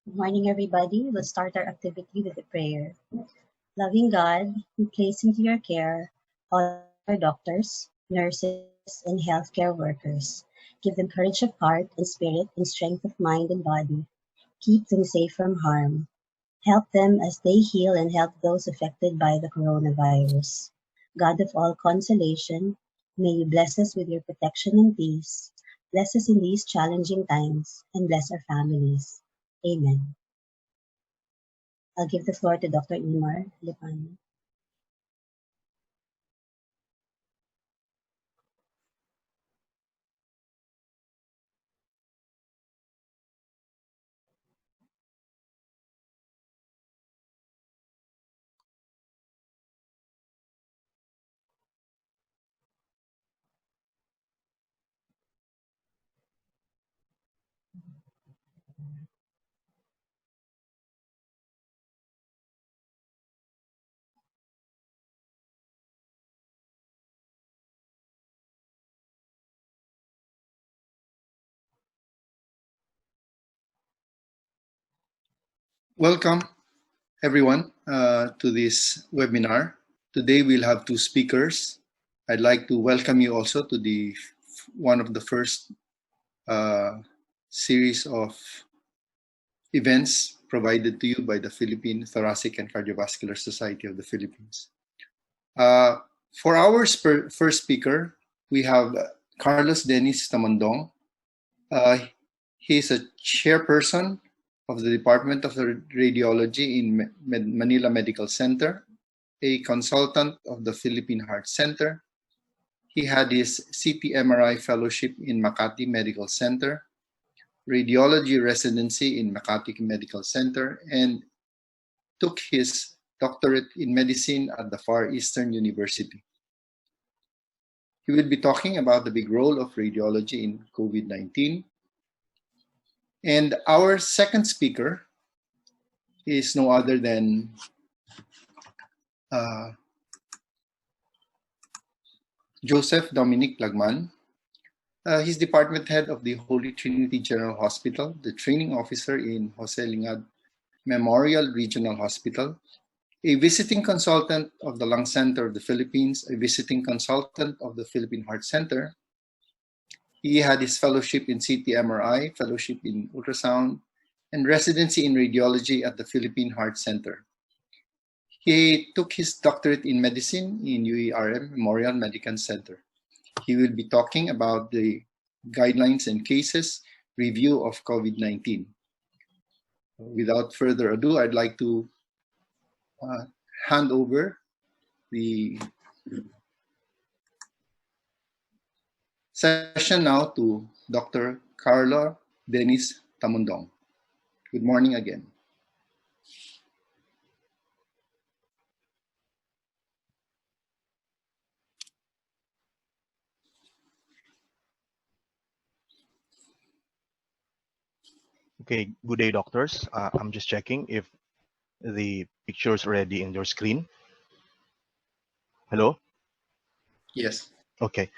Good morning, everybody. Let's start our activity with a prayer. Loving God, we place into your care all our doctors, nurses, and healthcare workers. Give them courage of heart and spirit and strength of mind and body. Keep them safe from harm. Help them as they heal and help those affected by the coronavirus. God of all consolation, may you bless us with your protection and peace. Bless us in these challenging times and bless our families. Amen. I'll give the floor to Dr. Imar Lipano. Welcome, everyone, to this webinar. Today we'll have two speakers. I'd like to welcome you also to one of the first series of events provided to you by the Philippine Thoracic and Cardiovascular Society of the Philippines. For our first speaker, we have Carlos Dennis Tamandong. He's a chairperson of the Department of Radiology in Manila Medical Center, a consultant of the Philippine Heart Center. He had his CT-MRI fellowship in Makati Medical Center, radiology residency in Makati Medical Center, and took his doctorate in medicine at the Far Eastern University. He will be talking about the big role of radiology in COVID-19. And our second speaker is no other than Joseph Dominic Lagman. He's department head of the Holy Trinity General Hospital, the training officer in Jose Lingad Memorial Regional Hospital, a visiting consultant of the Lung Center of the Philippines, a visiting consultant of the Philippine Heart Center. He had his fellowship in CT-MRI, fellowship in ultrasound, and residency in radiology at the Philippine Heart Center. He took his doctorate in medicine in UERM Memorial Medical Center. He will be talking about the guidelines and cases review of COVID-19. Without further ado, I'd like to hand over the session now to Dr. Carlo Dennis Tamundong. Good morning again. Okay, good day, doctors. I'm just checking if the picture is already in your screen. Hello? Yes. Okay.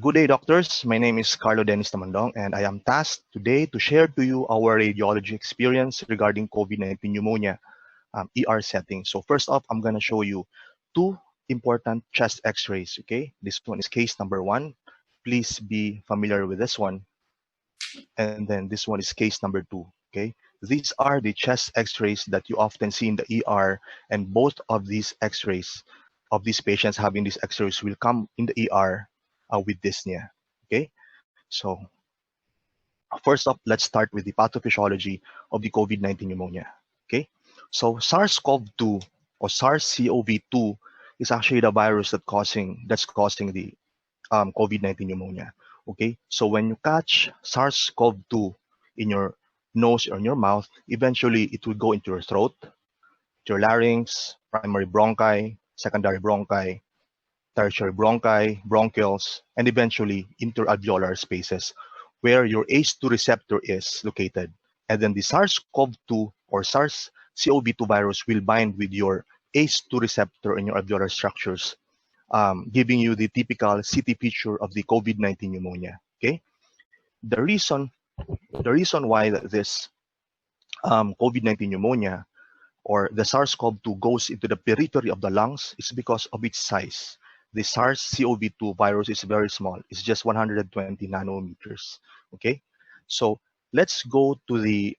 Good day, doctors. My name is Carlo Dennis Tamandong, and I am tasked today to share to you our radiology experience regarding COVID-19 pneumonia ER setting. So first off, I'm going to show you two important chest x-rays, okay? This one is case number 1. Please be familiar with this one. And then this one is case number 2, okay? These are the chest x-rays that you often see in the ER, and both of these x-rays of these patients having these x-rays will come in the ER with dyspnea, okay? So first up, let's start with the pathophysiology of the COVID-19 pneumonia, okay? So SARS-CoV-2 or SARS-CoV-2 is actually the virus that's causing the COVID-19 pneumonia. Okay, so when you catch SARS-CoV-2 in your nose or in your mouth, eventually it will go into your throat, your larynx, primary bronchi, secondary bronchi, tertiary bronchi, bronchioles, and eventually interalveolar spaces where your ACE2 receptor is located. And then the SARS-CoV-2 or SARS-CoV-2 virus will bind with your ACE2 receptor in your alveolar structures, giving you the typical CT picture of the COVID-19 pneumonia. Okay, the reason The reason why this COVID-19 pneumonia or the SARS-CoV-2 goes into the periphery of the lungs is because of its size. The SARS-CoV-2 virus is very small. It's just 120 nanometers. Okay, so let's go to the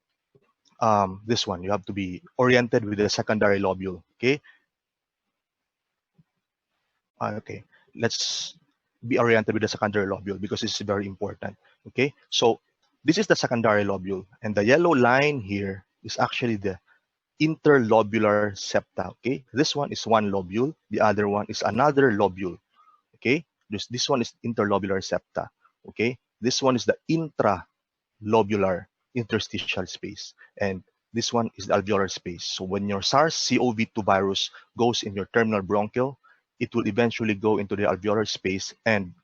this one. You have to be oriented with the secondary lobule. Okay, okay. Let's be oriented with the secondary lobule because it's very important. Okay, so this is the secondary lobule, and the yellow line here is actually the interlobular septa. Okay, this one is one lobule, the other one is another lobule. Okay, this one is interlobular septa. Okay, this one is the intralobular interstitial space, and this one is the alveolar space. So when your SARS-CoV-2 virus goes in your terminal bronchial, it will eventually go into the alveolar space and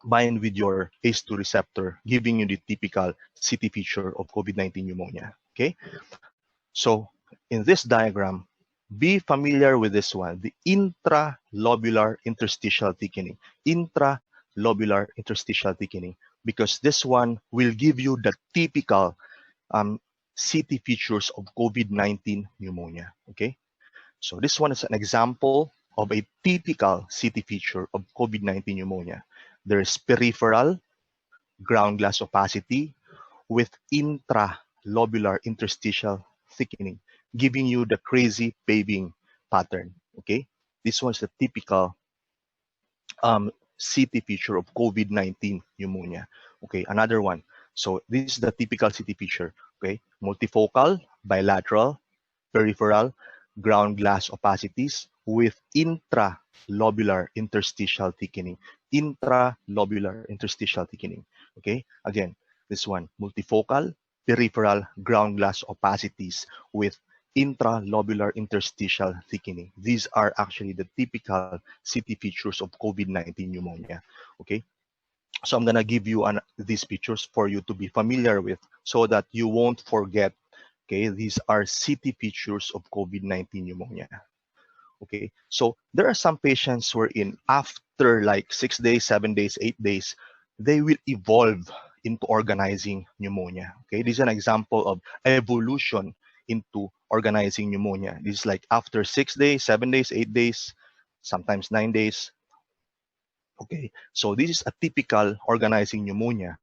bind with your ACE2 receptor, giving you the typical CT feature of COVID-19 pneumonia. Okay, so in this diagram, be familiar with this one, the intralobular interstitial thickening. Intralobular interstitial thickening, because this one will give you the typical CT features of COVID-19 pneumonia. Okay, so this one is an example of a typical CT feature of COVID-19 pneumonia. There is peripheral ground glass opacity with intralobular interstitial thickening, giving you the crazy paving pattern. Okay, this one's the typical CT feature of COVID-19 pneumonia. Okay, another one. So this is the typical CT feature. Okay, multifocal, bilateral, peripheral, ground glass opacities with intralobular interstitial thickening. Intralobular interstitial thickening. Okay, again, this one, multifocal, peripheral, ground glass opacities with intralobular interstitial thickening. These are actually the typical CT features of COVID-19 pneumonia. Okay, so I'm gonna give you these pictures for you to be familiar with so that you won't forget. Okay, these are CT features of COVID-19 pneumonia. Okay, so there are some patients wherein after like 6 days, 7 days, 8 days, they will evolve into organizing pneumonia. Okay, this is an example of evolution into organizing pneumonia. This is like after 6 days, 7 days, 8 days, sometimes 9 days. Okay, so this is a typical organizing pneumonia,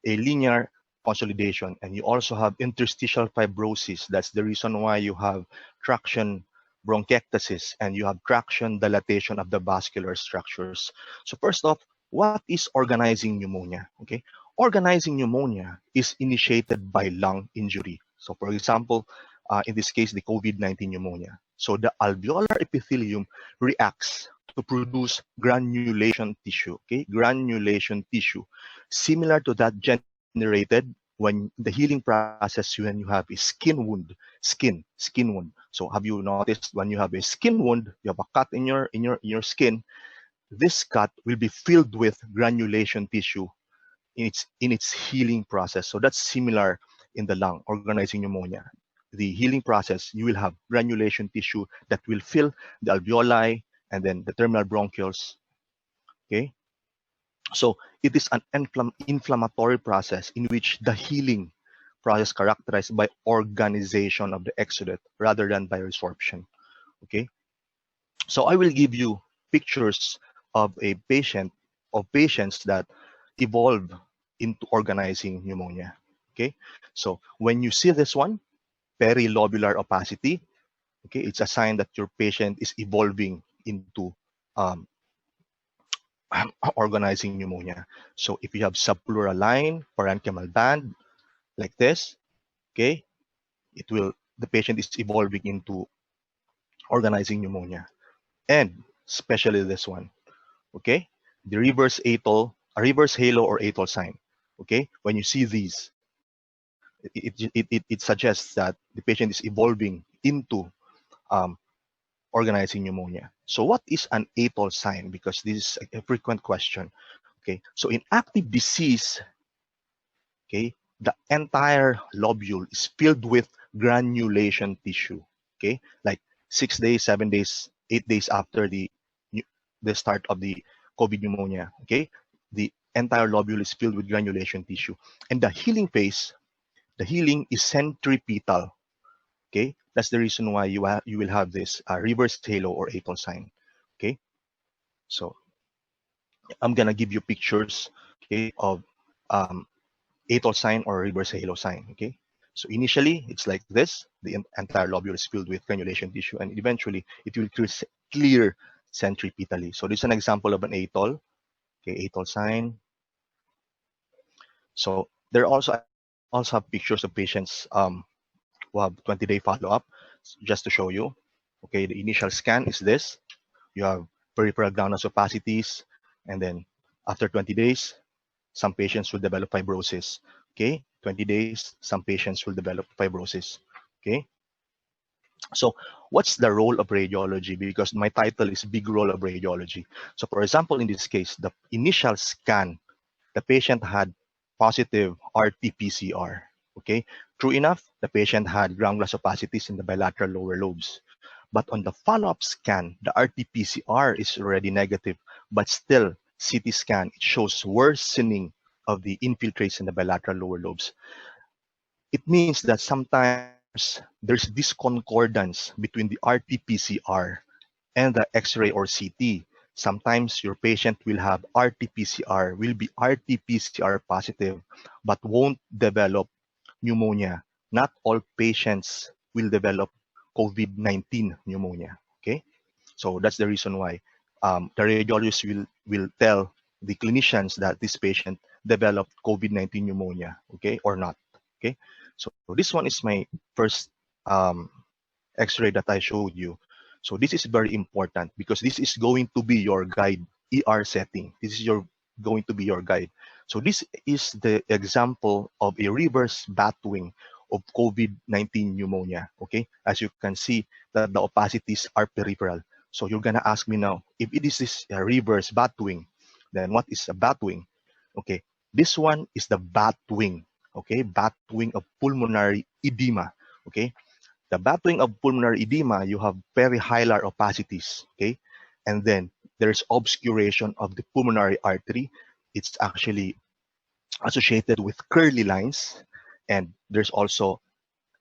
a linear consolidation, and you also have interstitial fibrosis. That's the reason why you have traction bronchiectasis and you have traction dilatation of the vascular structures. So first off, what is organizing pneumonia? Okay, organizing pneumonia is initiated by lung injury. So for example, in this case, the COVID-19 pneumonia. So the alveolar epithelium reacts to produce granulation tissue, okay? Granulation tissue, similar to that generated when the healing process when you have a skin wound, skin wound. So have you noticed when you have a skin wound, you have a cut in your skin, this cut will be filled with granulation tissue in its healing process. So that's similar in the lung, organizing pneumonia. The healing process, you will have granulation tissue that will fill the alveoli and then the terminal bronchioles. Okay, so it is an inflammatory process in which the healing process characterized by organization of the exudate rather than by resorption. Okay, so I will give you pictures of a patient of patients that evolve into organizing pneumonia. Okay, so when you see this one, perilobular opacity, okay, it's a sign that your patient is evolving into um, organizing pneumonia. So if you have subpleural line, parenchymal band, like this, okay, the patient is evolving into organizing pneumonia. And especially this one, okay, the reverse atoll, a reverse halo or atoll sign, okay, when you see these, it suggests that the patient is evolving into um, organizing pneumonia. So what is an atoll sign? Because this is a frequent question. Okay, so in active disease, okay, the entire lobule is filled with granulation tissue. Okay, like 6 days, 7 days, 8 days after the start of the COVID pneumonia. Okay, the entire lobule is filled with granulation tissue. And the healing phase, the healing is centripetal. Okay, that's the reason why you will have this reverse halo or atoll sign. Okay, so I'm gonna give you pictures, okay, of atoll sign or reverse halo sign. Okay, so initially it's like this: the entire lobule is filled with granulation tissue, and eventually it will clear centripetally. So this is an example of an atoll. Okay, atoll sign. So there also also have pictures of patients who have 20-day follow-up, just to show you. Okay, the initial scan is this. You have peripheral groundness opacities, and then after 20 days, some patients will develop fibrosis. Okay, 20 days, some patients will develop fibrosis. Okay, so what's the role of radiology? Because my title is Big Role of Radiology. So for example, in this case, the initial scan, the patient had positive RT-PCR. Okay, true enough, the patient had ground glass opacities in the bilateral lower lobes. But on the follow-up scan, the RT-PCR is already negative, but still CT scan, it shows worsening of the infiltrates in the bilateral lower lobes. It means that sometimes there's disconcordance between the RT-PCR and the X-ray or CT. Sometimes your patient will have RT-PCR, will be RT-PCR positive, but won't develop pneumonia. Not all patients will develop COVID-19 pneumonia. Okay, so that's the reason why the radiologist will tell the clinicians that this patient developed COVID-19 pneumonia, okay, or not. Okay, so this one is my first um, X-ray that I showed you. So this is very important because this is going to be your guide ER setting. This is going to be your guide. So this is the example of a reverse batwing of COVID-19 pneumonia. Okay, as you can see that the opacities are peripheral. So you're gonna ask me now, if it is this reverse batwing, then what is a batwing? Okay, this one is the batwing. Okay, batwing of pulmonary edema. Okay, the batwing of pulmonary edema, you have perihilar opacities, okay? And then there's obscuration of the pulmonary artery. It's actually associated with curly lines. And there's also,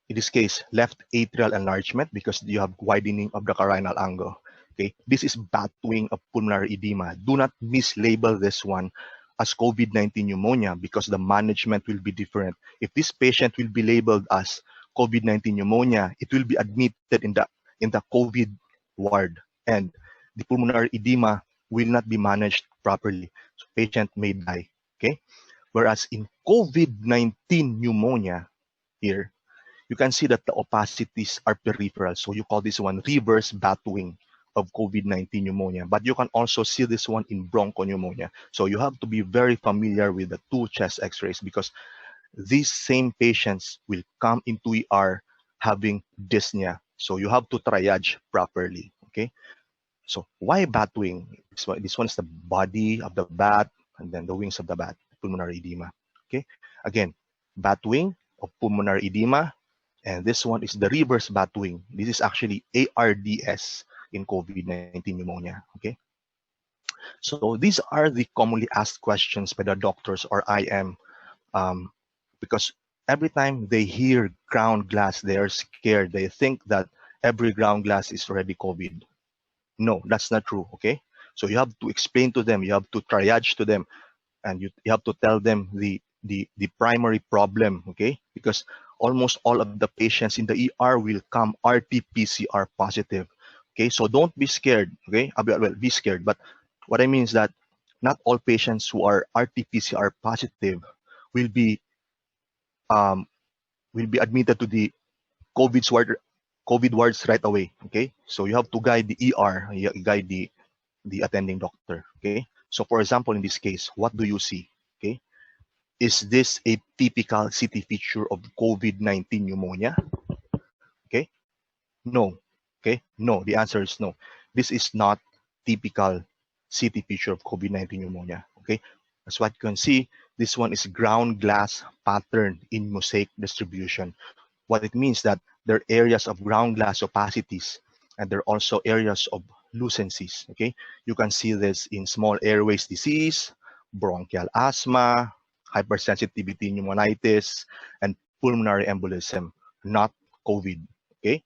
in this case, left atrial enlargement because you have widening of the carinal angle. Okay, this is batwing of pulmonary edema. Do not mislabel this one as COVID-19 pneumonia because the management will be different. If this patient will be labeled as COVID-19 pneumonia, it will be admitted in the COVID ward, and the pulmonary edema will not be managed properly. So patient may die. Okay, whereas in COVID-19 pneumonia here, you can see that the opacities are peripheral. So you call this one reverse batwing of COVID-19 pneumonia. But you can also see this one in bronchopneumonia. So you have to be very familiar with the two chest x-rays because these same patients will come into ER having dyspnea. So you have to triage properly. Okay. So why batwing? This one is the body of the bat and then the wings of the bat, pulmonary edema. Okay. Again, batwing of pulmonary edema. And this one is the reverse batwing. This is actually ARDS in COVID-19 pneumonia. Okay. So these are the commonly asked questions by the doctors or IM because every time they hear ground glass, they are scared. They think that every ground glass is already COVID. No, that's not true. Okay. So you have to explain to them, you have to triage to them, and you have to tell them the primary problem, okay? Because almost all of the patients in the ER will come RT-PCR positive, okay? So don't be scared, okay? Well, be scared, but what I mean is that not all patients who are RT-PCR positive will be um, admitted to the COVID ward, COVID wards right away, okay? So you have to guide the ER, you guide the attending doctor, okay? So for example, in this case, what do you see, okay? Is this a typical CT feature of COVID-19 pneumonia? Okay, no. Okay, no. The answer is no. This is not typical CT feature of COVID-19 pneumonia. Okay, as what you can see, this one is ground glass pattern in mosaic distribution. What it means that there are areas of ground glass opacities and there are also areas of lucencies. Okay, you can see this in small airways disease, bronchial asthma, hypersensitivity pneumonitis, and pulmonary embolism, not COVID. Okay,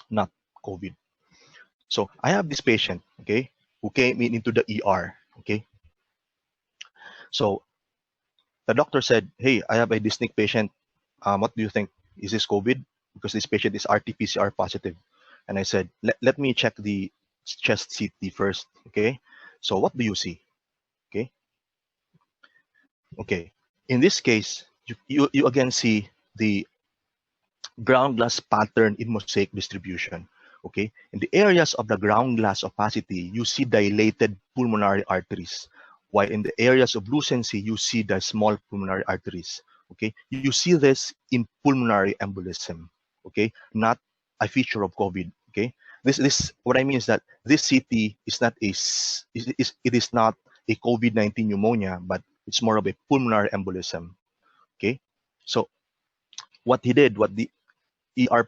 not COVID. So I have this patient, okay, who came in into the ER. Okay, so the doctor said, "Hey, I have a dyspneic patient. What do you think? Is this COVID? Because this patient is RT-PCR positive." And I said, let me check the chest CT first. Okay, so what do you see? Okay, okay. In this case, you again see the ground glass pattern in mosaic distribution. Okay, in the areas of the ground glass opacity, you see dilated pulmonary arteries, while in the areas of lucency, you see the small pulmonary arteries. Okay, you see this in pulmonary embolism. Okay, not a feature of COVID. Okay, this what I mean is that this CT is not it is not a COVID-19 pneumonia, but it's more of a pulmonary embolism. Okay, so what the ER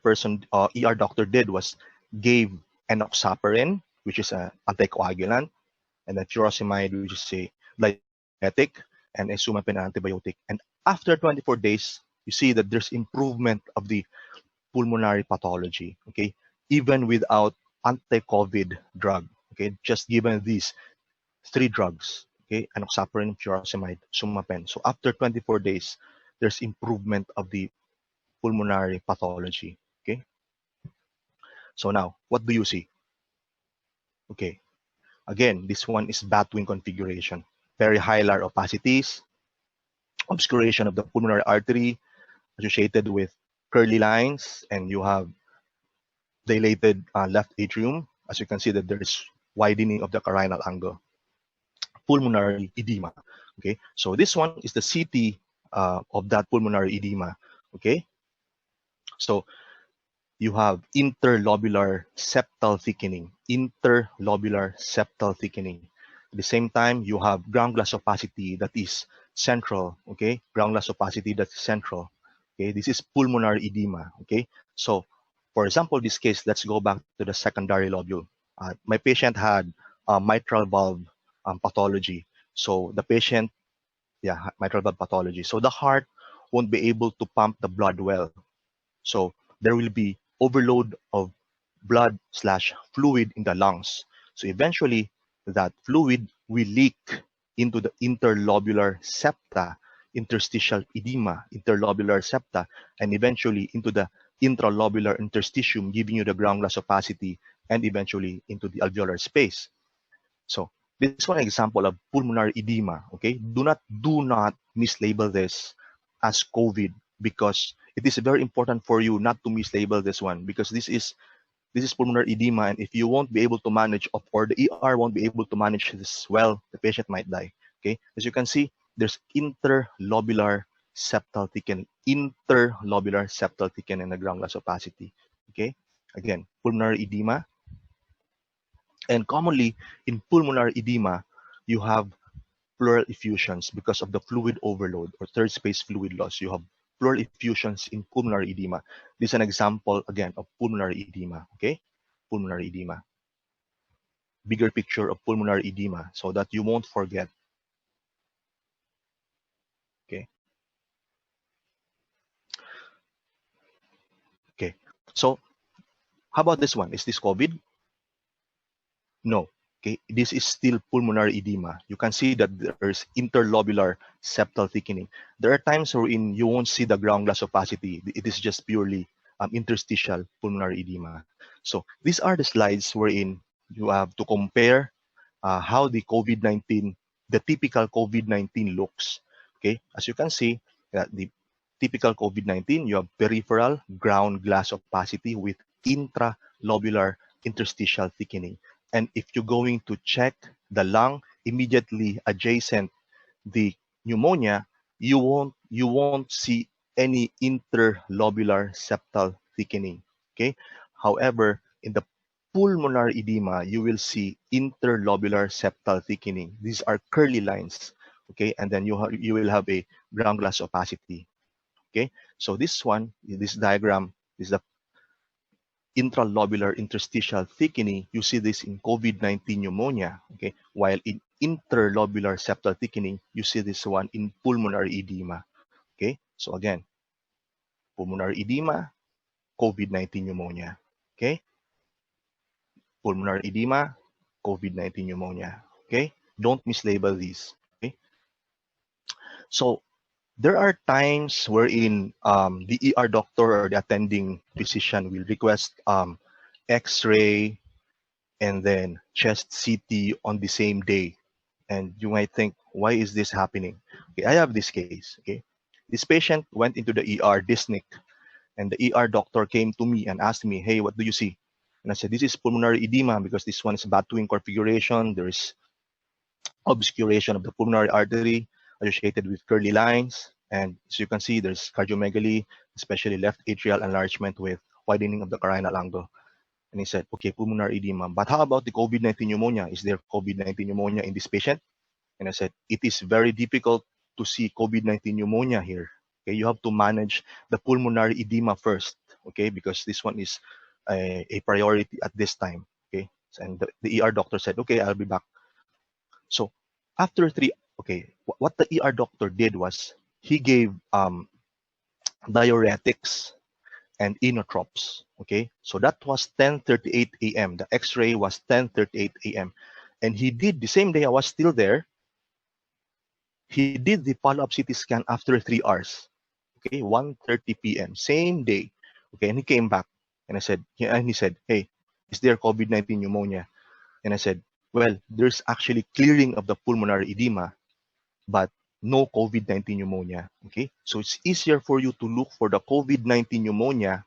doctor did was gave enoxaparin, which is an anticoagulant, and then furosemide, which is a diuretic, and a sumapen antibiotic. And after 24 days, you see that there's improvement of the pulmonary pathology, okay, even without anti-COVID drug, okay, just given these three drugs, okay, enoxaparin, furosemide, sumapen. So after 24 days, there's improvement of the pulmonary pathology, okay. So now, what do you see? Okay, again, this one is Batwing configuration. Very high LAR opacities, obscuration of the pulmonary artery associated with curly lines, and you have dilated left atrium. As you can see that there is widening of the carinal angle. Pulmonary edema. Okay, so this one is the CT of that pulmonary edema. Okay, so you have interlobular septal thickening. Interlobular septal thickening. At the same time, you have ground glass opacity that is central. Okay, ground glass opacity that is central. Okay, this is pulmonary edema. Okay, so for example, this case, let's go back to the secondary lobule. My patient had mitral valve pathology. So the patient, yeah, mitral valve pathology. So the heart won't be able to pump the blood well. So there will be overload of blood slash fluid in the lungs. So eventually that fluid will leak into the interlobular septa, interstitial edema, interlobular septa, and eventually into the intralobular interstitium, giving you the ground glass opacity and eventually into the alveolar space. So this is one example of pulmonary edema. Okay, do not mislabel this as COVID, because it is very important for you not to mislabel this one, because this is pulmonary edema, and if you won't be able to manage or the ER won't be able to manage this well, the patient might die. Okay, as you can see, there's interlobular septal thickening, interlobular septal thickening and the ground glass opacity. Okay, again, pulmonary edema. And commonly in pulmonary edema, you have pleural effusions because of the fluid overload or third space fluid loss. You have pleural effusions in pulmonary edema. This is an example, again, of pulmonary edema, okay? Pulmonary edema. Bigger picture of pulmonary edema so that you won't forget, okay? Okay, so how about this one? Is this COVID? No. Okay, this is still pulmonary edema. You can see that there's interlobular septal thickening. There are times wherein you won't see the ground glass opacity. It is just purely interstitial pulmonary edema. So these are the slides wherein you have to compare how the COVID-19, the typical COVID-19 looks. Okay, as you can see, the typical COVID-19, you have peripheral ground glass opacity with intralobular interstitial thickening. And if you're going to check the lung immediately adjacent the pneumonia, you won't see any interlobular septal thickening. Okay. However, in the pulmonary edema, you will see interlobular septal thickening. These are curly lines. Okay, and then you will have a ground glass opacity. Okay, so this diagram is the intralobular interstitial thickening. You see this in COVID-19 pneumonia, okay, while in interlobular septal thickening, you see this one in pulmonary edema. Okay, so again, pulmonary edema, COVID-19 pneumonia. Okay, pulmonary edema, COVID-19 pneumonia. Okay, don't mislabel these. Okay, so there are times wherein the ER doctor or the attending physician will request X-ray and then chest CT on the same day. And you might think, why is this happening? Okay, I have this case. Okay, this patient went into the ER dyspneic, and the ER doctor came to me and asked me, hey, what do you see? And I said, this is pulmonary edema because this one is Batwing configuration. There is obscuration of the pulmonary artery associated with curly lines. And as you can see, there's cardiomegaly, especially left atrial enlargement with widening of the carinal angle. And he said, okay, pulmonary edema. But how about the COVID-19 pneumonia? Is there COVID-19 pneumonia in this patient? And I said, it is very difficult to see COVID-19 pneumonia here. Okay, you have to manage the pulmonary edema first, okay, because this one is a priority at this time. Okay, and the ER doctor said, okay, I'll be back. So after okay, what the ER doctor did was he gave diuretics and inotropes. Okay, so that was 10:38 a.m. The X-ray was 10:38 a.m. And he did the same day I was still there. He did the follow-up CT scan after 3 hours. Okay, 1:30 p.m. same day. Okay, and he came back and he said, hey, is there COVID-19 pneumonia? And I said, well, there's actually clearing of the pulmonary edema, but no COVID-19 pneumonia. Okay, so it's easier for you to look for the COVID-19 pneumonia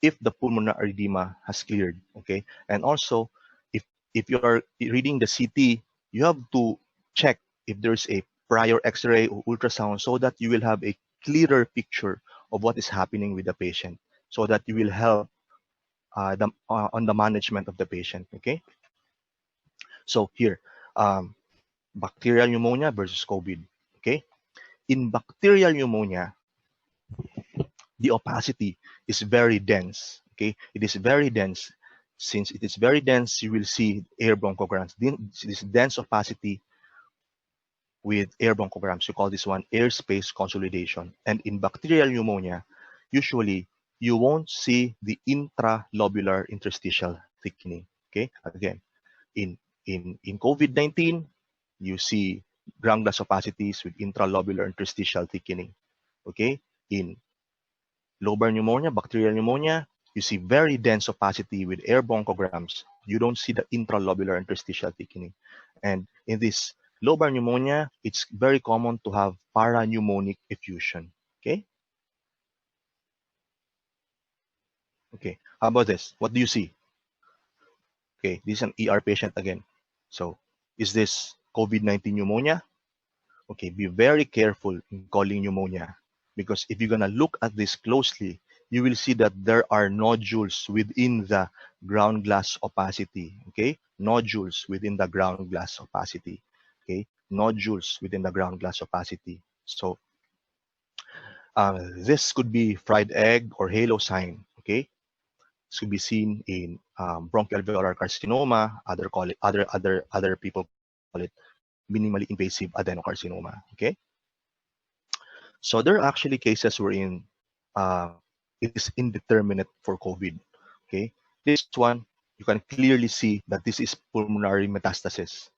if the pulmonary edema has cleared. Okay, and also if you are reading the CT, you have to check if there's a prior X-ray or ultrasound so that you will have a clearer picture of what is happening with the patient, so that you will help on the management of the patient. Okay, so here, bacterial pneumonia versus COVID. Okay, in bacterial pneumonia, the opacity is very dense. Okay, it is very dense. Since it is very dense, you will see air bronchograms. This dense opacity with air bronchograms, you call this one airspace consolidation. And in bacterial pneumonia, usually you won't see the intralobular interstitial thickening. Okay, again, in COVID-19, you see ground glass opacities with intralobular interstitial thickening. Okay, in lobar pneumonia, bacterial pneumonia, you see very dense opacity with air bronchograms. You don't see the intralobular interstitial thickening. And in this lobar pneumonia, it's very common to have parapneumonic effusion. Okay? Okay, how about this? What do you see? Okay, this is an ER patient again. So, is this COVID-19 pneumonia? Okay, be very careful in calling pneumonia, because if you're gonna look at this closely, you will see that there are nodules within the ground glass opacity. Okay, nodules within the ground glass opacity. Okay, nodules within the ground glass opacity. So this could be fried egg or halo sign. Okay, this could be seen in bronchoalveolar carcinoma. Other people call it minimally invasive adenocarcinoma. Okay. So there are actually cases wherein it is indeterminate for COVID. Okay, this one you can clearly see that this is pulmonary metastasis.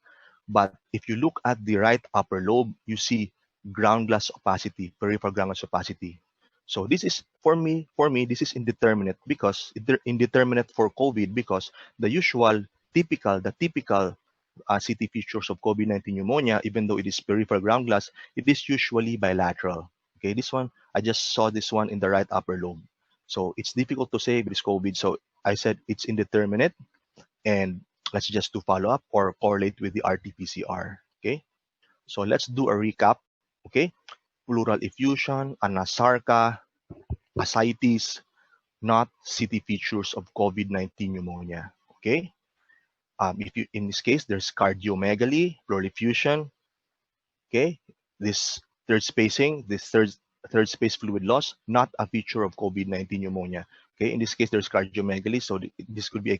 But if you look at the right upper lobe, you see ground glass opacity, peripheral ground glass opacity. So this is for me, this is indeterminate because indeterminate for COVID because the typical CT features of COVID-19 pneumonia, even though it is peripheral ground glass, it is usually bilateral. Okay, this one, I just saw this one in the right upper lobe. So it's difficult to say if it's COVID. So I said it's indeterminate, and let's just do follow-up or correlate with the RT-PCR. Okay, so let's do a recap. Okay, pleural effusion, anasarca, ascites, not CT features of COVID-19 pneumonia. Okay, if you in this case there's cardiomegaly, pleural effusion. Okay, this third space fluid loss, not a feature of COVID-19 pneumonia. Okay, in this case there's cardiomegaly, so this could be a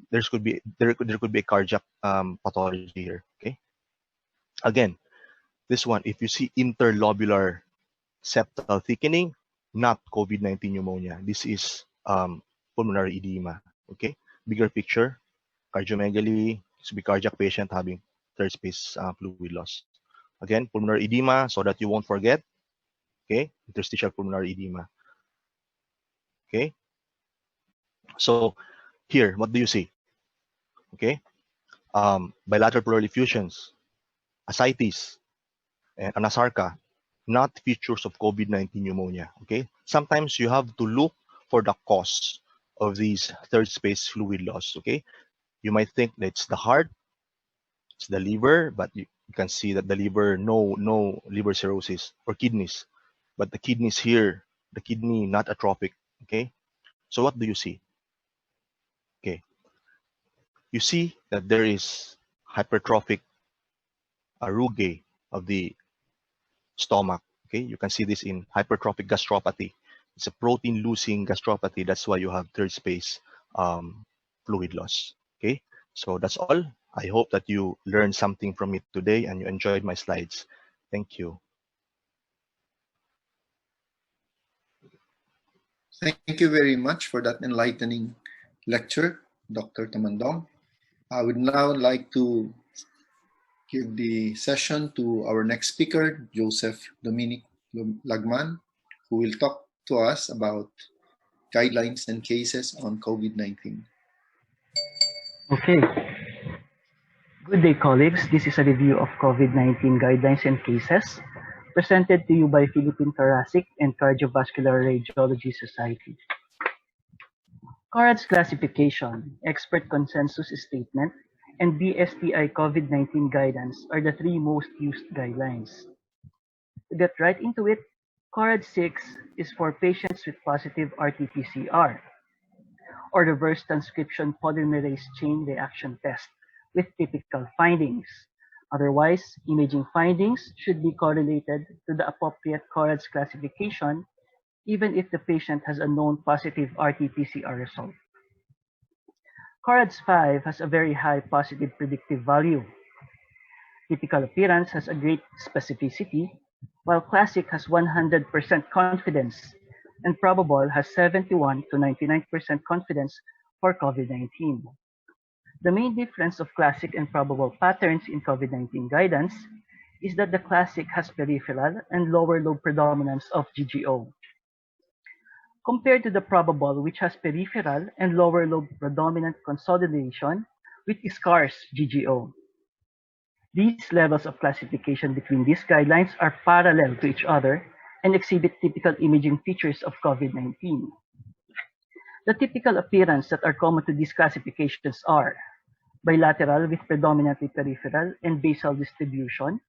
there could be a cardiac pathology here. Okay. Again, this one, if you see interlobular septal thickening, not COVID-19 pneumonia. This is pulmonary edema. Okay. Bigger picture, cardiomegaly, this will be cardiac patient having third space fluid loss. Again, pulmonary edema, so that you won't forget. Okay, interstitial pulmonary edema. Okay, so here, what do you see? Okay, bilateral pleural effusions, ascites, and anasarca, not features of COVID-19 pneumonia. Okay, sometimes you have to look for the cause of these third space fluid loss. Okay, you might think that it's the heart, it's the liver, but you can see that the liver, no liver cirrhosis, or kidneys, but the kidneys here, the kidney not atrophic. Okay, so what do you see? Okay, you see that there is hypertrophic rugae of the stomach. Okay, you can see this in hypertrophic gastropathy. It's a protein losing gastropathy. That's why you have third space fluid loss. Okay, so that's all. I hope that you learned something from it today and you enjoyed my slides. Thank you. Thank you very much for that enlightening lecture, Dr. Tamandong. I would now like to give the session to our next speaker, Joseph Dominic Lagman, who will talk to us about guidelines and cases on COVID-19. Okay. Good day, colleagues. This is a review of COVID-19 guidelines and cases presented to you by Philippine Thoracic and Cardiovascular Radiology Society. CORAD's classification, expert consensus statement, and BSTI COVID-19 guidance are the three most used guidelines. To get right into it, CORAD 6 is for patients with positive RT-PCR, or reverse transcription polymerase chain reaction test, with typical findings. Otherwise, imaging findings should be correlated to the appropriate CORAD's classification, even if the patient has a known positive RT-PCR result. CORAD's 5 has a very high positive predictive value. Typical appearance has a great specificity, while classic has 100% confidence, and probable has 71 to 99% confidence for COVID-19. The main difference of classic and probable patterns in COVID-19 guidance is that the classic has peripheral and lower lobe predominance of GGO, compared to the probable, which has peripheral and lower lobe predominant consolidation with scarce GGO. These levels of classification between these guidelines are parallel to each other and exhibit typical imaging features of COVID-19. The typical appearance that are common to these classifications are bilateral with predominantly peripheral and basal distribution,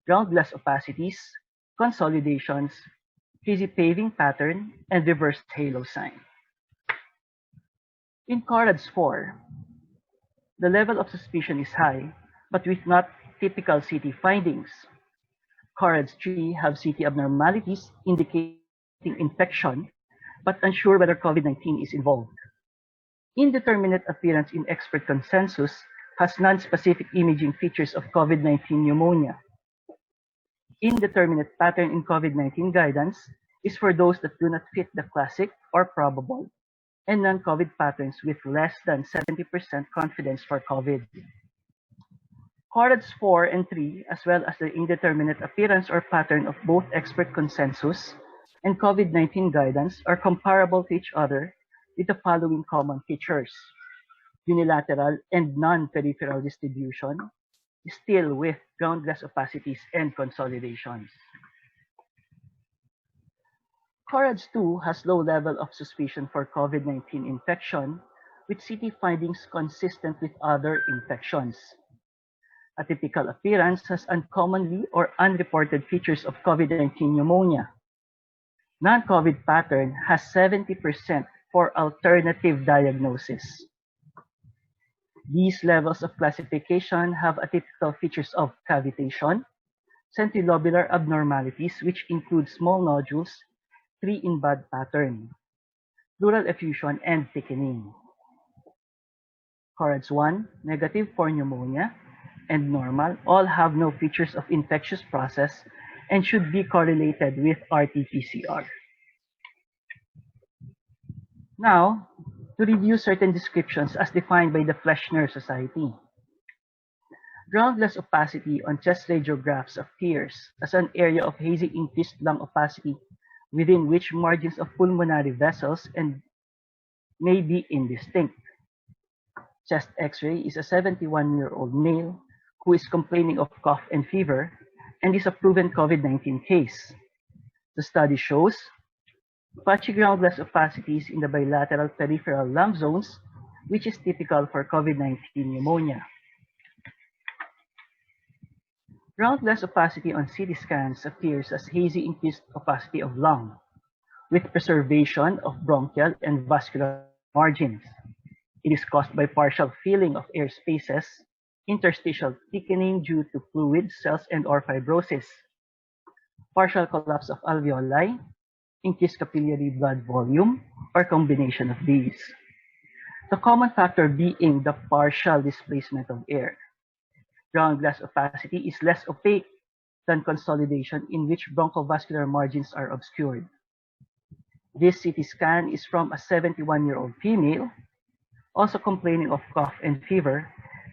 ground glass opacities, consolidations, frizzy paving pattern, and reversed halo sign. In CORADS 4, the level of suspicion is high, but with not typical CT findings. CORADS 3 have CT abnormalities indicating infection, but unsure whether COVID-19 is involved. Indeterminate appearance in expert consensus has non-specific imaging features of COVID-19 pneumonia. Indeterminate pattern in COVID-19 guidance is for those that do not fit the classic or probable, and non-COVID patterns with less than 70% confidence for COVID. CORADS 4 and 3, as well as the indeterminate appearance or pattern of both expert consensus and COVID-19 guidance, are comparable to each other with the following common features: unilateral and non-peripheral distribution, still with ground glass opacities and consolidations. CORADS 2 has low level of suspicion for COVID-19 infection, with CT findings consistent with other infections. A typical appearance has uncommonly or unreported features of COVID-19 pneumonia. Non-COVID pattern has 70% for alternative diagnosis. These levels of classification have atypical features of cavitation, centrilobular abnormalities, which include small nodules, 3 in bud pattern, pleural effusion, and thickening. CORADS 1, negative for pneumonia, and normal all have no features of infectious process and should be correlated with RT-PCR. Now, to review certain descriptions as defined by the Fleshner Society. Ground-glass opacity on chest radiographs appears as an area of hazy increased lung opacity within which margins of pulmonary vessels and may be indistinct. Chest X-ray is a 71-year-old male who is complaining of cough and fever and is a proven COVID-19 case. The study shows patchy ground-glass opacities in the bilateral peripheral lung zones, which is typical for COVID-19 pneumonia. Ground-glass opacity on CT scans appears as hazy increased opacity of lung, with preservation of bronchial and vascular margins. It is caused by partial filling of air spaces, interstitial thickening due to fluid, cells, and/or fibrosis, partial collapse of alveoli, increased capillary blood volume, or combination of these. The common factor being the partial displacement of air. Ground glass opacity is less opaque than consolidation in which bronchovascular margins are obscured. This CT scan is from a 71-year-old female, also complaining of cough and fever,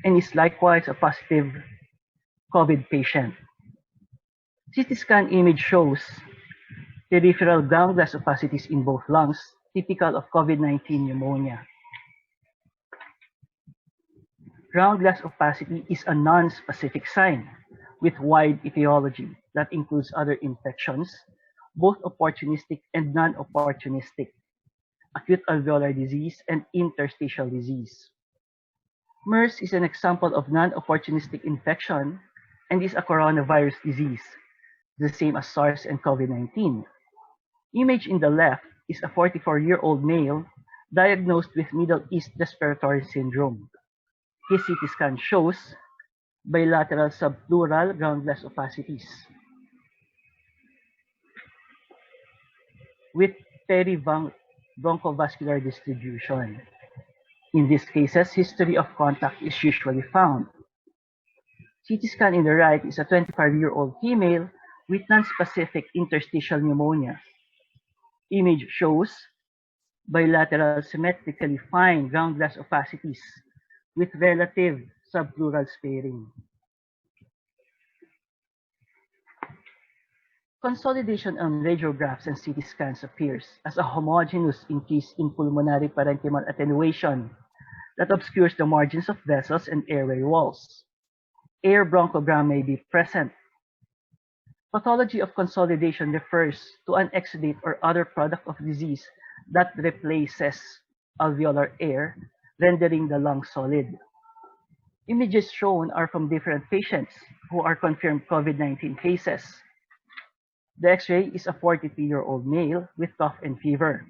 and is likewise a positive COVID patient. CT scan image shows peripheral ground glass opacities in both lungs, typical of COVID-19 pneumonia. Ground glass opacity is a non-specific sign with wide etiology that includes other infections, both opportunistic and non-opportunistic, acute alveolar disease, and interstitial disease. MERS is an example of non-opportunistic infection and is a coronavirus disease, the same as SARS and COVID-19. Image in the left is a 44-year-old male diagnosed with Middle East respiratory syndrome. His CT scan shows bilateral subpleural ground glass opacities with peribronchovascular distribution. In these cases, history of contact is usually found. CT scan in the right is a 25-year-old female with nonspecific interstitial pneumonia. Image shows bilateral symmetrically fine ground glass opacities with relative subpleural sparing. Consolidation on radiographs and CT scans appears as a homogeneous increase in pulmonary parenchymal attenuation that obscures the margins of vessels and airway walls. Air bronchogram may be present. Pathology of consolidation refers to an exudate or other product of disease that replaces alveolar air, rendering the lung solid. Images shown are from different patients who are confirmed COVID-19 cases. The X-ray is a 43-year-old male with cough and fever.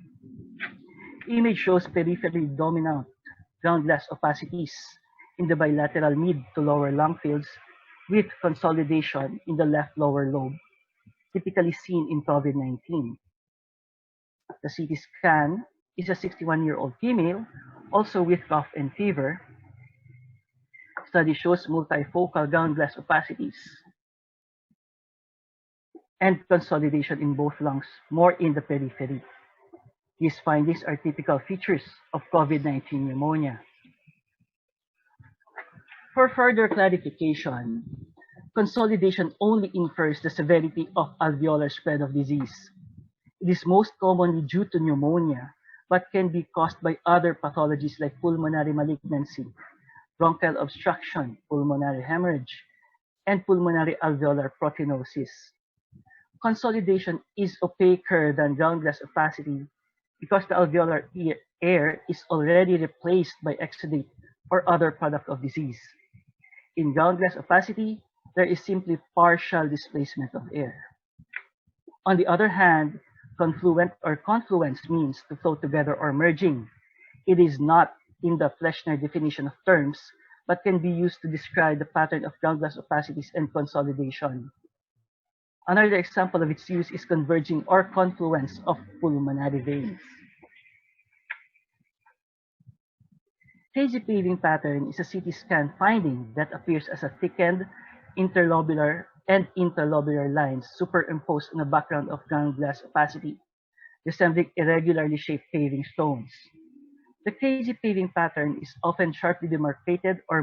Image shows peripherally dominant ground glass opacities in the bilateral mid to lower lung fields with consolidation in the left lower lobe, typically seen in COVID-19. The CT scan is a 61-year-old female, also with cough and fever. Study shows multifocal ground glass opacities and consolidation in both lungs, more in the periphery. These findings are typical features of COVID-19 pneumonia. For further clarification, consolidation only infers the severity of alveolar spread of disease. It is most commonly due to pneumonia, but can be caused by other pathologies like pulmonary malignancy, bronchial obstruction, pulmonary hemorrhage, and pulmonary alveolar proteinosis. Consolidation is opaquer than ground glass opacity because the alveolar air is already replaced by exudate or other product of disease. In ground glass opacity, there is simply partial displacement of air. On the other hand, confluent or confluence means to flow together or merging. It is not in the Fleshner definition of terms, but can be used to describe the pattern of ground glass opacities and consolidation. Another example of its use is converging or confluence of pulmonary veins. Hazy paving pattern is a CT scan finding that appears as a thickened interlobular and interlobular lines superimposed on a background of ground glass opacity, resembling irregularly shaped paving stones. The crazy paving pattern is often sharply demarcated or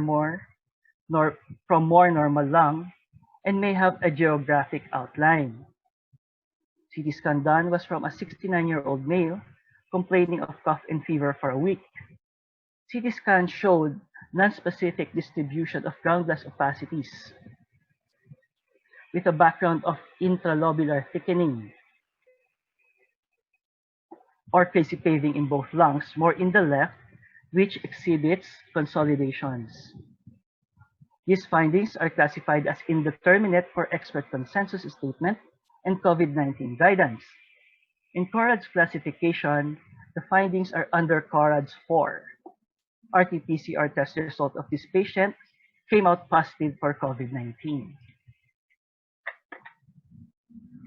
from more normal lung and may have a geographic outline. CT scan done was from a 69-year-old male complaining of cough and fever for a week. CT scan showed nonspecific distribution of ground glass opacities with a background of intralobular thickening or crazy paving in both lungs, more in the left, which exhibits consolidations. These findings are classified as indeterminate for expert consensus statement and COVID-19 guidance. In CORAD's classification, the findings are under CORAD's 4. RT-PCR test result of this patient came out positive for COVID-19.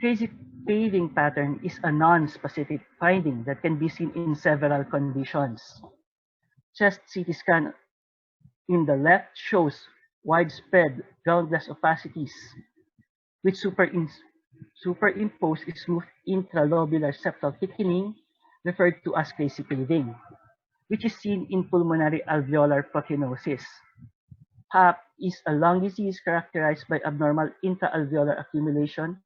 Crazy paving pattern is a non-specific finding that can be seen in several conditions. Chest CT scan in the left shows widespread ground glass opacities which superimpose smooth intralobular septal thickening referred to as crazy paving, which is seen in pulmonary alveolar proteinosis. PAP is a lung disease characterized by abnormal intraalveolar accumulation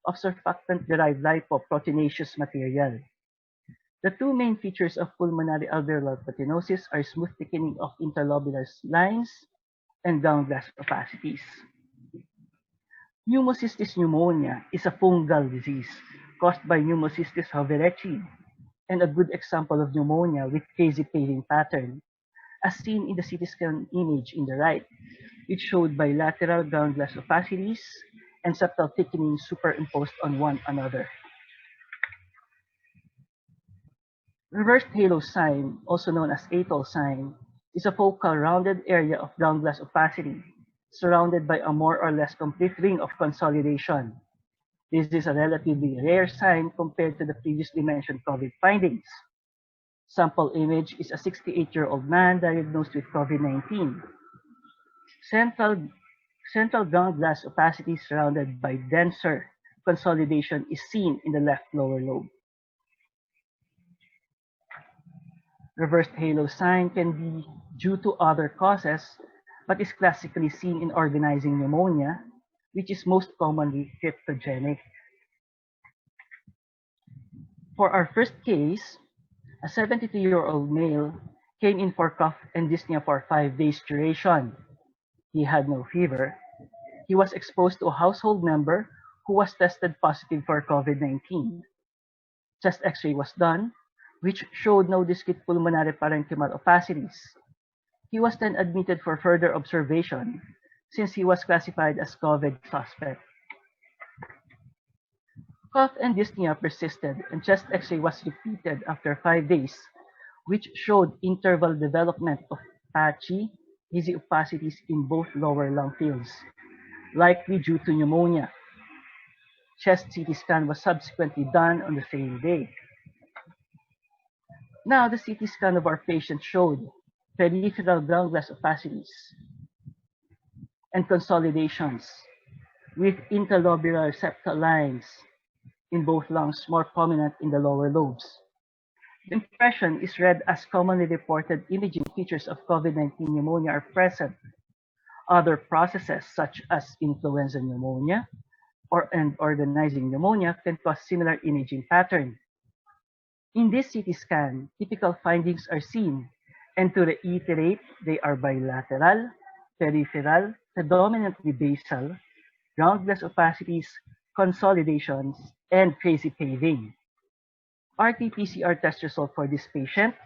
of surfactant-derived lipoproteinaceous material. The two main features of pulmonary alveolar proteinosis are smooth thickening of interlobular lines and ground glass opacities. Pneumocystis pneumonia is a fungal disease caused by Pneumocystis hoverechi and a good example of pneumonia with crazy paving pattern, as seen in the CT scan image in the right, which showed bilateral ground glass opacities and septal thickening superimposed on one another. Reversed halo sign, also known as atoll sign, is a focal rounded area of ground glass opacity surrounded by a more or less complete ring of consolidation. This is a relatively rare sign compared to the previously mentioned COVID findings. Sample image is a 68-year-old man diagnosed with COVID-19. Central ground glass opacity surrounded by denser consolidation is seen in the left lower lobe. Reversed halo sign can be due to other causes, but is classically seen in organizing pneumonia, which is most commonly cryptogenic. For our first case, a 72-year-old male came in for cough and dyspnea for 5 days duration. He had no fever. He was exposed to a household member who was tested positive for COVID-19. Chest X-ray was done, which showed no discrete pulmonary parenchymal opacities. He was then admitted for further observation since he was classified as COVID suspect. Cough and dyspnea persisted and chest X-ray was repeated after 5 days, which showed interval development of patchy, hazy opacities in both lower lung fields, likely due to pneumonia. Chest CT scan was subsequently done on the same day. Now the CT scan of our patient showed peripheral ground glass opacities and consolidations with interlobular septal lines in both lungs more prominent in the lower lobes. The impression is read as commonly reported imaging features of COVID-19 pneumonia are present. Other processes such as influenza pneumonia and organizing pneumonia can cause similar imaging pattern. In this CT scan, typical findings are seen, and to reiterate, they are bilateral, peripheral, predominantly basal, ground glass opacities, consolidations, and crazy paving. RT-PCR test result for this patient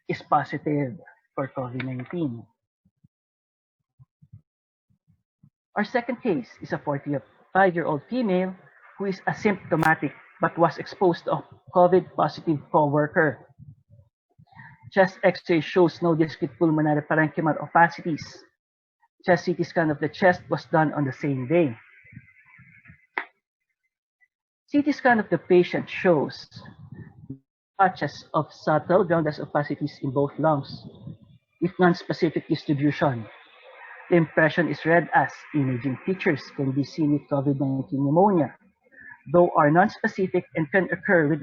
is positive for COVID-19. Our second case is a 45-year-old female who is asymptomatic but was exposed to a COVID-positive coworker. Chest X-ray shows no discrete pulmonary parenchymal opacities. Chest CT scan of the chest was done on the same day. CT scan of the patient shows patches of subtle ground glass opacities in both lungs. with non-specific distribution. The impression is read as imaging features can be seen with COVID-19 pneumonia, though are non-specific and can occur with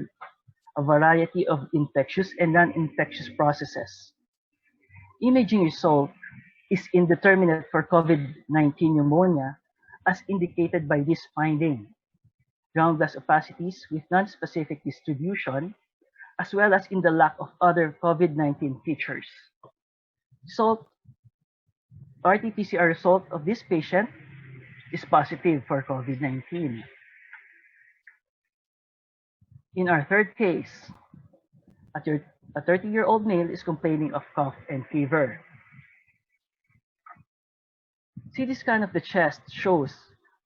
a variety of infectious and non-infectious processes. Imaging result is indeterminate for COVID-19 pneumonia as indicated by this finding. Groundless opacities with non-specific distribution, as well as in the lack of other COVID-19 features. Result, RT-PCR result of this patient is positive for COVID-19. In our third case, a 30-year-old male is complaining of cough and fever. CT scan of the chest shows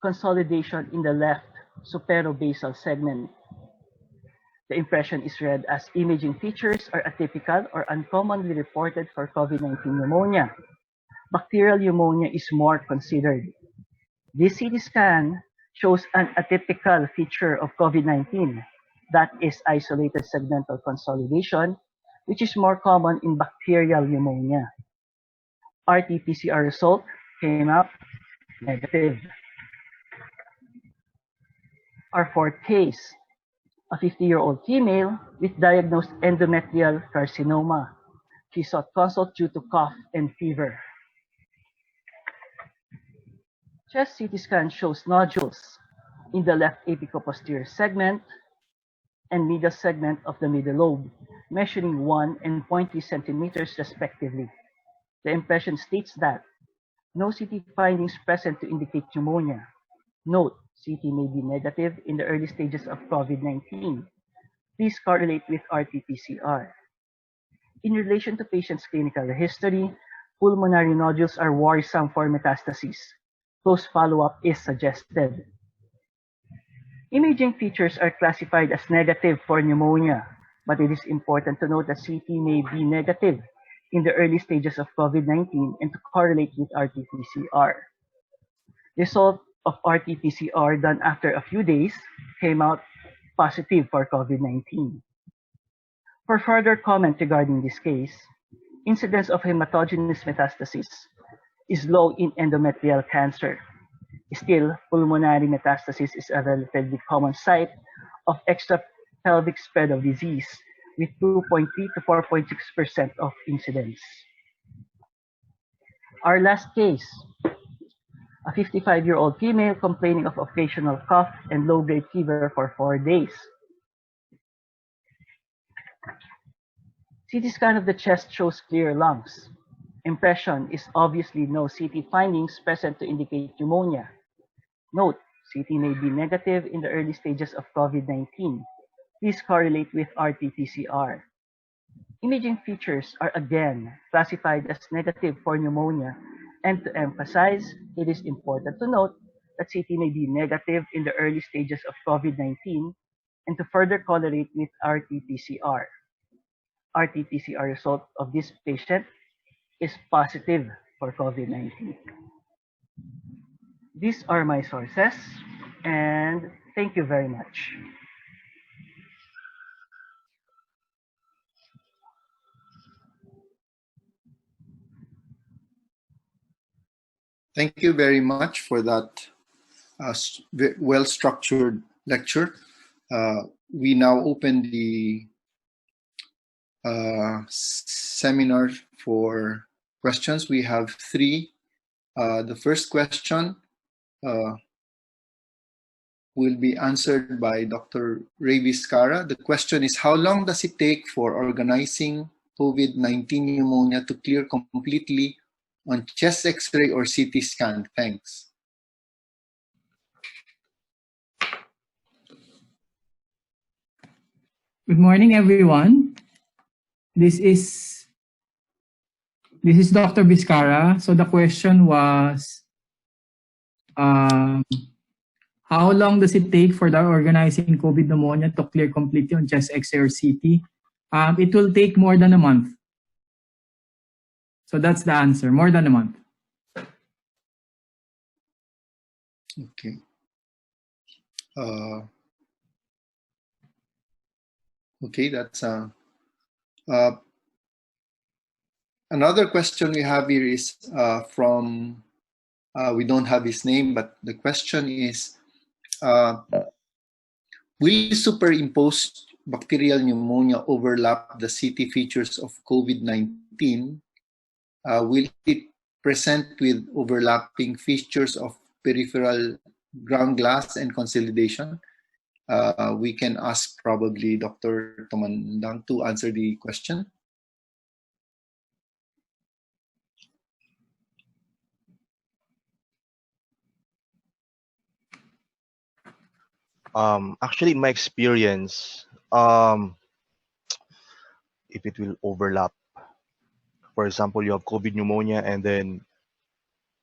consolidation in the left superobasal segment. The impression is read as imaging features are atypical or uncommonly reported for COVID-19 pneumonia. Bacterial pneumonia is more considered. This CT scan shows an atypical feature of COVID-19, that is isolated segmental consolidation, which is more common in bacterial pneumonia. RT-PCR result came out negative. Our fourth case, a 50-year-old female with diagnosed endometrial carcinoma. She sought consult due to cough and fever. Chest CT scan shows nodules in the left apicoposterior segment and medial segment of the middle lobe, measuring 1 and 0.3 centimeters respectively. The impression states that no CT findings present to indicate pneumonia. Note, CT may be negative in the early stages of COVID-19. Please correlate with RT-PCR. In relation to patient's clinical history, pulmonary nodules are worrisome for metastases. Close follow-up is suggested. Imaging features are classified as negative for pneumonia, but it is important to note that CT may be negative in the early stages of COVID-19 and to correlate with RT-PCR. Result of RT-PCR done after a few days came out positive for COVID-19. For further comment regarding this case, incidence of hematogenous metastasis is low in endometrial cancer. Still, pulmonary metastasis is a relatively common site of extrapelvic spread of disease, with 2.3 to 4.6% of incidence. Our last case, a 55-year-old female complaining of occasional cough and low-grade fever for 4 days. CT scan of the chest shows clear lungs. Impression is obviously no CT findings present to indicate pneumonia. Note, CT may be negative in the early stages of COVID-19. Please correlate with RT-PCR. Imaging features are again classified as negative for pneumonia, and to emphasize, it is important to note that CT may be negative in the early stages of COVID-19 and to further correlate with RT-PCR. RT-PCR result of this patient is positive for COVID-19. These are my sources, and thank you very much. Thank you very much for that well-structured lecture. We now open the seminar for questions. We have 3. The first question will be answered by Dr. Ray Vizcarra. The question is, how long does it take for organizing COVID-19 pneumonia to clear completely on chest X-ray or CT scan? Thanks. Good morning, everyone. This is Dr. Vizcarra. So the question was, how long does it take for the organizing COVID pneumonia to clear completely on chest X-ray or CT? It will take more than a month. So that's the answer, more than a month. Okay. Okay, that's Another question we have here is from, we don't have his name, but the question is, will superimposed bacterial pneumonia overlap the CT features of COVID-19? Will it present with overlapping features of peripheral ground glass and consolidation? We can ask probably Dr. Tumandang to answer the question. Actually, in my experience, if it will overlap, for example, you have COVID pneumonia and then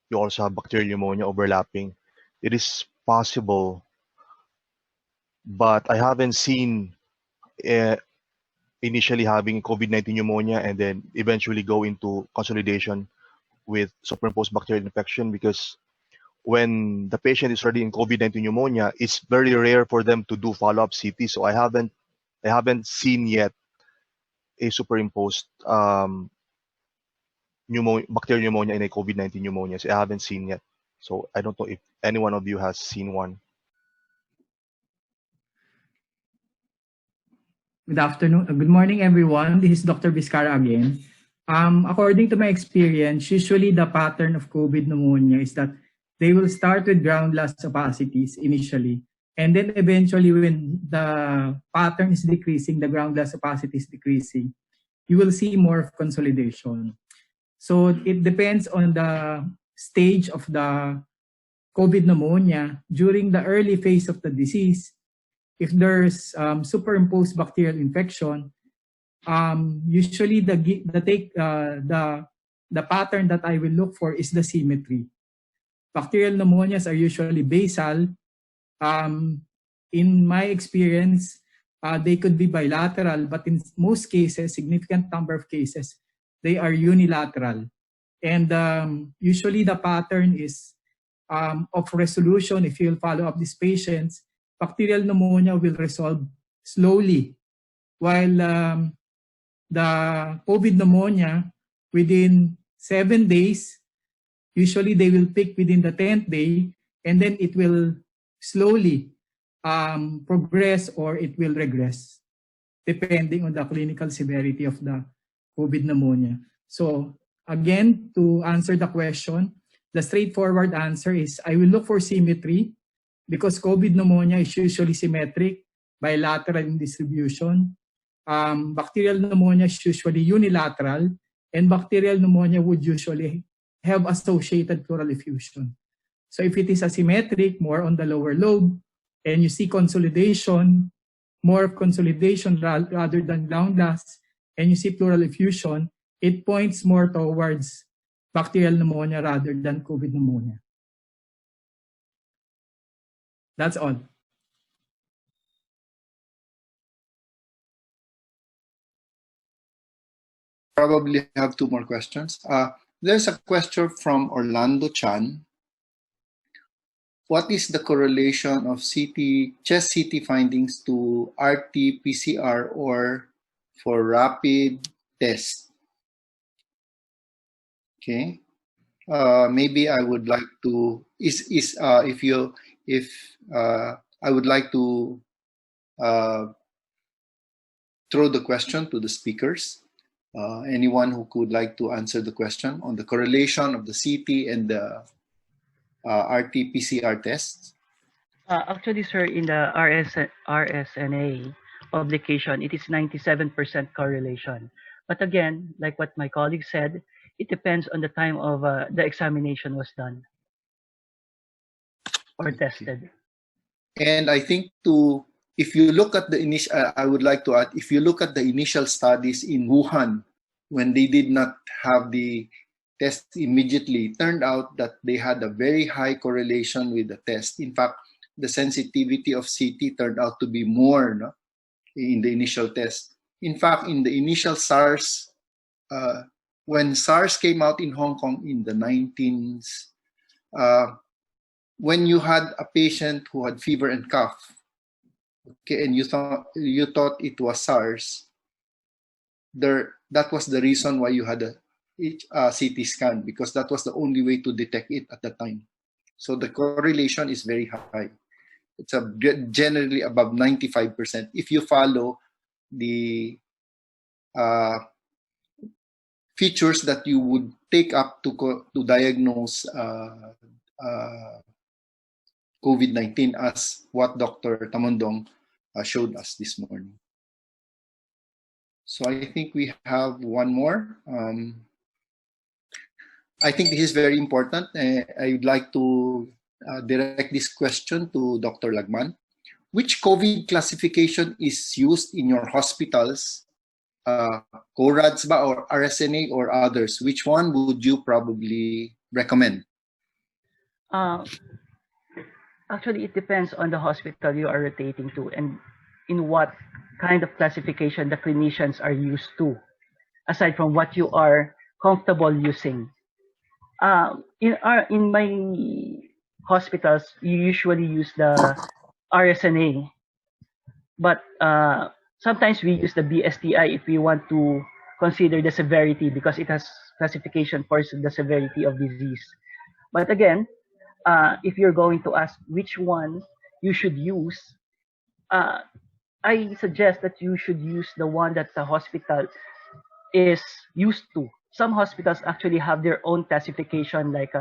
you also have bacterial pneumonia overlapping, it is possible, but I haven't seen uh, initially having COVID-19 pneumonia and then eventually go into consolidation with superimposed bacterial infection, because when the patient is already in COVID-19 pneumonia, it's very rare for them to do follow-up CT. So I haven't seen yet a superimposed bacterial pneumonia in a COVID-19 pneumonia. So I haven't seen yet. So I don't know if any one of you has seen one. Good afternoon. Good morning, everyone. This is Dr. Vizcara again. According to my experience, usually the pattern of COVID pneumonia is that they will start with ground glass opacities initially, and then eventually when the pattern is decreasing, the ground glass opacity is decreasing, you will see more of consolidation. So it depends on the stage of the COVID pneumonia. During the early phase of the disease, if there's superimposed bacterial infection, usually the pattern that I will look for is the symmetry. Bacterial pneumonias are usually basal. In my experience, they could be bilateral, but in most cases, significant number of cases, they are unilateral. And usually the pattern is of resolution. If you'll follow up these patients, bacterial pneumonia will resolve slowly, while the COVID pneumonia, within 7 days, usually they will peak within the 10th day, and then it will slowly progress or it will regress, depending on the clinical severity of the COVID pneumonia. So again, to answer the question, the straightforward answer is I will look for symmetry, because COVID pneumonia is usually symmetric, bilateral in distribution. Bacterial pneumonia is usually unilateral, and bacterial pneumonia would usually have associated pleural effusion. So if it is asymmetric, more on the lower lobe, and you see consolidation, more of consolidation rather than ground glass, and you see pleural effusion, it points more towards bacterial pneumonia rather than COVID pneumonia. That's all. Probably have two more questions. There's a question from Orlando Chan. What is the correlation of chest CT findings to RT-PCR or for rapid test? Okay. Maybe I would like to I would like to throw the question to the speakers. Anyone who would like to answer the question on the correlation of the CT and the RT-PCR tests? Actually, sir, in the RSNA publication, it is 97% correlation. But again, like what my colleague said, it depends on the time of the examination was done or tested. And I think if you look at the initial, I would like to add, if you look at the initial studies in Wuhan, when they did not have the test immediately, it turned out that they had a very high correlation with the test. In fact, the sensitivity of CT turned out to be more in the initial test. In fact, in the initial SARS, when SARS came out in Hong Kong in the 19s, when you had a patient who had fever and cough, okay, and you thought it was SARS, that was the reason why you had CT scan, because that was the only way to detect it at the time. So the correlation is very high. It's generally above 95% if you follow the features that you would take up to diagnose COVID-19, as what Dr. Tamondong showed us this morning. So I think we have one more. I think this is very important. I would like to direct this question to Dr. Lagman. Which COVID classification is used in your hospitals? CORADS ba or RSNA or others? Which one would you probably recommend? Actually, it depends on the hospital you are rotating to and in what kind of classification the clinicians are used to, aside from what you are comfortable using. In my hospitals, you usually use the RSNA, but sometimes we use the BSTI if we want to consider the severity, because it has classification for the severity of disease. But again, if you're going to ask which one you should use, I suggest that you should use the one that the hospital is used to. Some hospitals actually have their own classification, like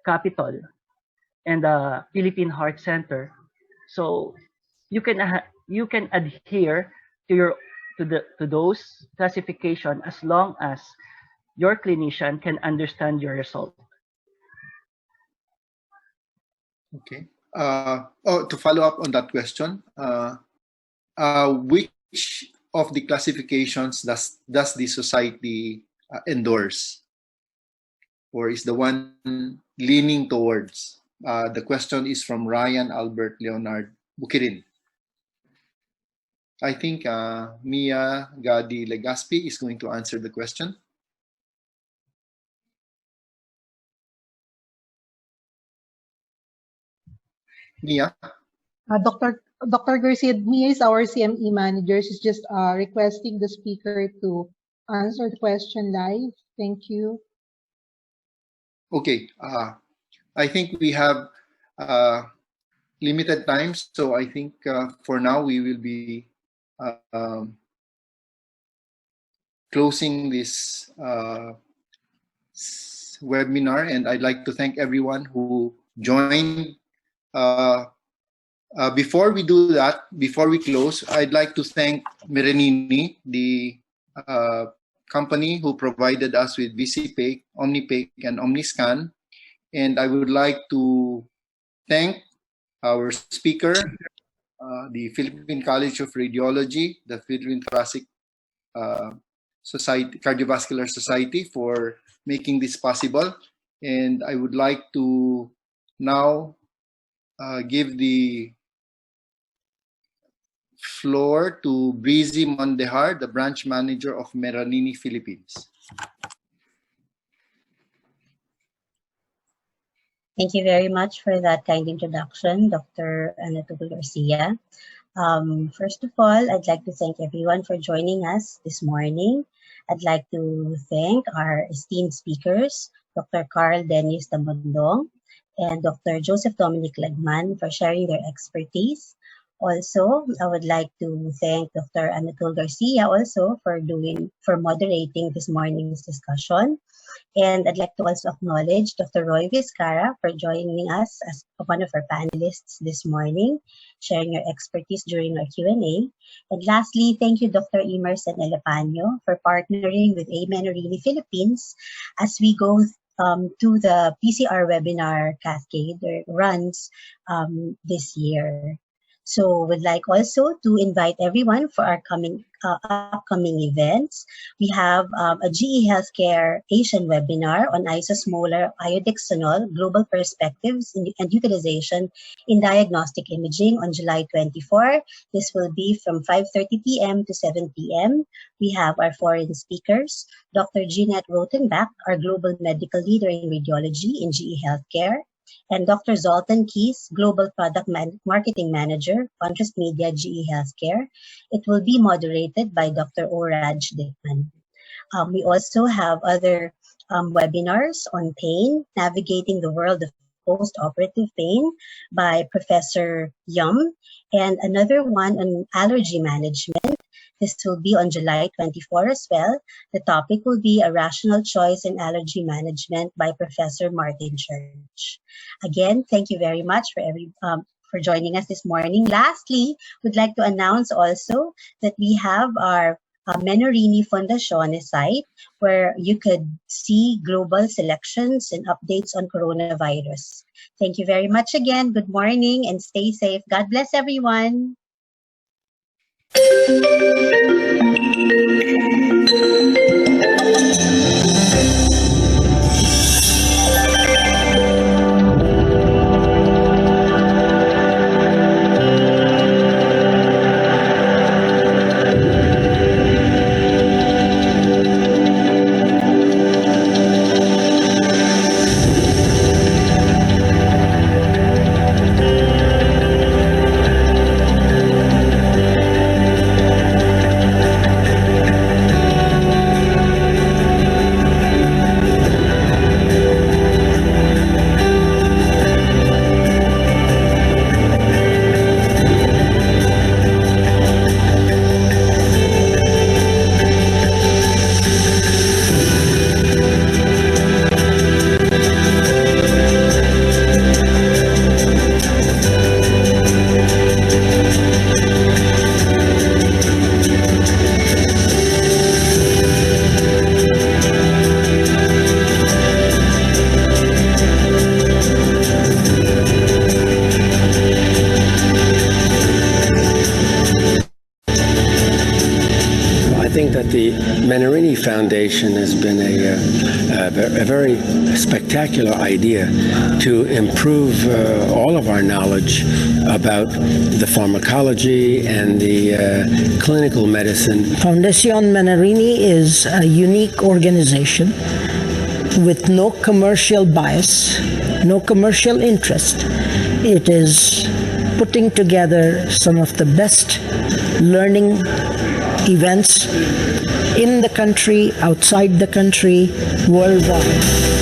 Capitol and the Philippine Heart Center. So you can adhere to those classification as long as your clinician can understand your result. Okay. To follow up on that question, which of the classifications does the society endorse, or is the one leaning towards? The question is from Ryan Albert Leonard Bukirin. I think Mia Gadi Legaspi is going to answer the question. Mia? Dr. Garcia, Mia is our CME manager. She's just requesting the speaker to answer the question live. Thank you. Okay. I think we have limited time, so I think for now we will be closing this webinar, and I'd like to thank everyone who joined. Before we do that, before we close, I'd like to thank Merenini, the company who provided us with VCPay, OmniPay, and OmniScan. And I would like to thank our speaker, the Philippine College of Radiology, the Philippine Thoracic Society, Cardiovascular Society, for making this possible. And I would like to now give the floor to Breezy Mondejar, the branch manager of Merenini Philippines. Thank you very much for that kind introduction, Dr. Anatol Garcia. First of all, I'd like to thank everyone for joining us this morning. I'd like to thank our esteemed speakers, Dr. Carl Dennis Tambondong and Dr. Joseph Dominic Lagman, for sharing their expertise. Also, I would like to thank Dr. Anatol Garcia also for moderating this morning's discussion. And I'd like to also acknowledge Dr. Roy Vizcarra for joining us as one of our panelists this morning, sharing your expertise during our Q&A. And lastly, thank you, Dr. Emerson Elepanyo, for partnering with Merenini Philippines as we go to the PCR webinar cascade that runs this year. So we'd like also to invite everyone for our upcoming events. We have a GE Healthcare Asian webinar on isosmolar iodexonol, global perspectives and utilization in diagnostic imaging on July 24. This will be from 5:30 p.m. to 7 p.m. We have our foreign speakers, Dr. Jeanette Rotenbach, our global medical leader in radiology in GE Healthcare, and Dr. Zoltan Keys, Global Product Marketing Manager, Contrast Media, GE Healthcare. It will be moderated by Dr. Oraj Dekman. We also have other webinars on pain, Navigating the World of Post-Operative Pain by Professor Yum, and another one on allergy management. This will be on July 24 as well. The topic will be A Rational Choice in Allergy Management by Professor Martin Church. Again, thank you very much for joining us this morning. Lastly, would like to announce also that we have our Menorini Fondazione site where you could see global selections and updates on coronavirus. Thank you very much again. Good morning and stay safe. God bless everyone. The Menorini Foundation has been a very spectacular idea to improve all of our knowledge about the pharmacology and the clinical medicine. Fondazione Menorini is a unique organization with no commercial bias, no commercial interest. It is putting together some of the best learning events in the country, outside the country, worldwide.